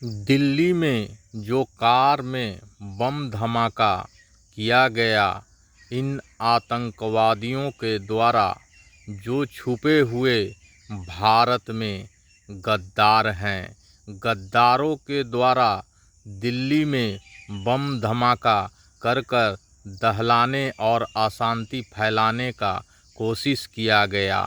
दिल्ली में जो कार में बम धमाका किया गया, इन आतंकवादियों के द्वारा, जो छुपे हुए भारत में गद्दार हैं। गद्दारों के द्वारा दिल्ली में बम धमाका कर दहलाने और अशांति फैलाने का कोशिश किया गया।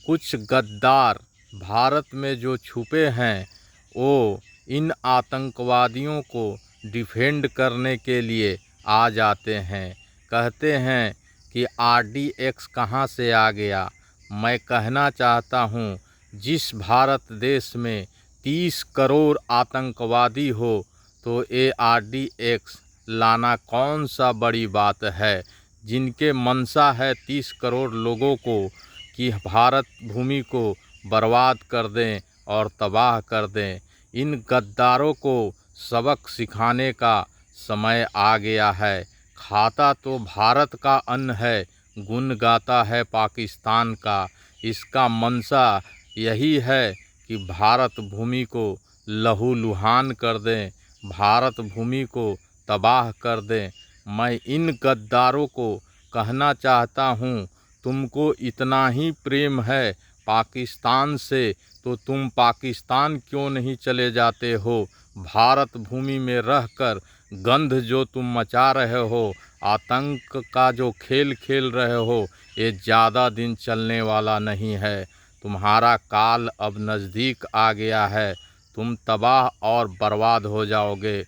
कुछ गद्दार भारत में जो छुपे हैं, वो इन आतंकवादियों को डिफेंड करने के लिए आ जाते हैं। कहते हैं कि RDX कहाँ से आ गया। मैं कहना चाहता हूँ, जिस भारत देश में 30 करोड़ आतंकवादी हो, तो ये RDX लाना कौन सा बड़ी बात है। जिनके मंशा है 30 करोड़ लोगों को कि भारत भूमि को बर्बाद कर दें और तबाह कर दें। इन गद्दारों को सबक सिखाने का समय आ गया है। खाता तो भारत का अन्न है, गुण गाता है पाकिस्तान का। इसका मंशा यही है कि भारत भूमि को लहूलुहान कर दें, भारत भूमि को तबाह कर दें। मैं इन गद्दारों को कहना चाहता हूँ, तुमको इतना ही प्रेम है पाकिस्तान से, तो तुम पाकिस्तान क्यों नहीं चले जाते हो। भारत भूमि में रहकर गंध जो तुम मचा रहे हो, आतंक का जो खेल खेल रहे हो, ये ज़्यादा दिन चलने वाला नहीं है। तुम्हारा काल अब नज़दीक आ गया है। तुम तबाह और बर्बाद हो जाओगे।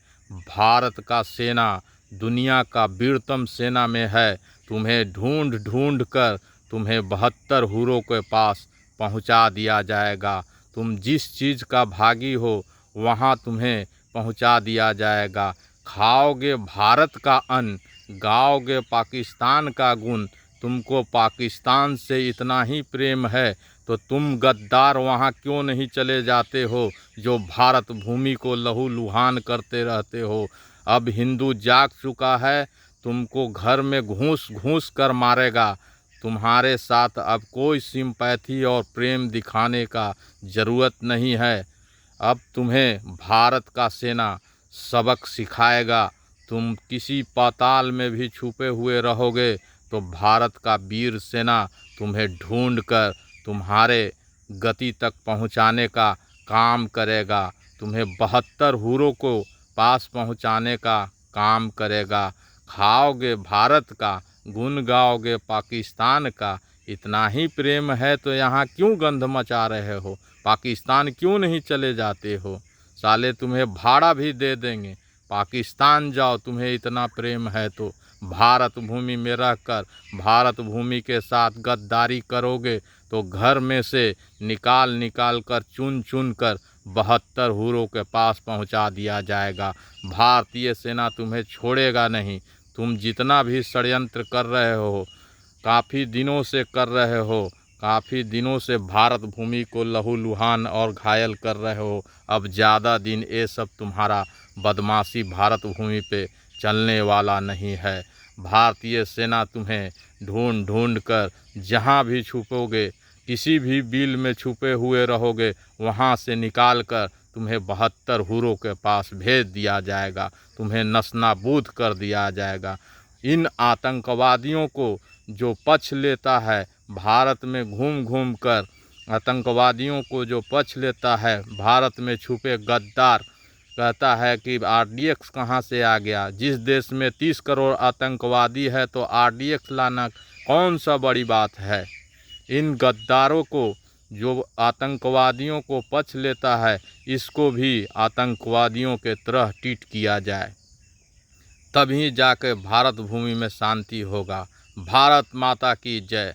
भारत का सेना दुनिया का वीरतम सेना में है। तुम्हें ढूंढ ढूंढ कर तुम्हें 72 हूरों के पास पहुंचा दिया जाएगा। तुम जिस चीज़ का भागी हो, वहां तुम्हें पहुंचा दिया जाएगा। खाओगे भारत का अन्न, गाओगे पाकिस्तान का गुण। तुमको पाकिस्तान से इतना ही प्रेम है, तो तुम गद्दार वहां क्यों नहीं चले जाते हो, जो भारत भूमि को लहूलुहान करते रहते हो। अब हिंदू जाग चुका है, तुमको घर में घूस घूस कर मारेगा। तुम्हारे साथ अब कोई सिंपैथी और प्रेम दिखाने का ज़रूरत नहीं है। अब तुम्हें भारत का सेना सबक सिखाएगा। तुम किसी पाताल में भी छुपे हुए रहोगे, तो भारत का वीर सेना तुम्हें ढूंढ कर तुम्हारे गति तक पहुंचाने का काम करेगा। तुम्हें 72 हूरों को पास पहुंचाने का काम करेगा। खाओगे भारत का, गुण गाओगे पाकिस्तान का। इतना ही प्रेम है तो यहाँ क्यों गंध मचा रहे हो, पाकिस्तान क्यों नहीं चले जाते हो। साले तुम्हें भाड़ा भी दे देंगे, पाकिस्तान जाओ। तुम्हें इतना प्रेम है तो भारत भूमि में रहकर भारत भूमि के साथ गद्दारी करोगे, तो घर में से निकाल निकाल कर चुन चुन कर 72 हूरों के पास पहुंचा दिया जाएगा। भारतीय सेना तुम्हें छोड़ेगा नहीं। तुम जितना भी षड्यंत्र कर रहे हो, काफ़ी दिनों से कर रहे हो, काफ़ी दिनों से भारत भूमि को लहूलुहान और घायल कर रहे हो। अब ज़्यादा दिन ये सब तुम्हारा बदमाशी भारत भूमि पे चलने वाला नहीं है। भारतीय सेना तुम्हें ढूंढ ढूंढ कर जहाँ भी छुपोगे, किसी भी बिल में छुपे हुए रहोगे, वहाँ से निकाल कर तुम्हें 72 हूरों के पास भेज दिया जाएगा। तुम्हें नस्तानाबूद कर दिया जाएगा। इन आतंकवादियों को जो पक्ष लेता है भारत में घूम घूम कर, आतंकवादियों को जो पक्ष लेता है भारत में छुपे गद्दार, कहता है कि RDX कहाँ से आ गया। जिस देश में 30 करोड़ आतंकवादी है, तो RDX लाना कौन सा बड़ी बात है। इन गद्दारों को, जो आतंकवादियों को पक्ष लेता है, इसको भी आतंकवादियों के तरह ट्रीट किया जाए, तभी जाकर भारत भूमि में शांति होगा। भारत माता की जय।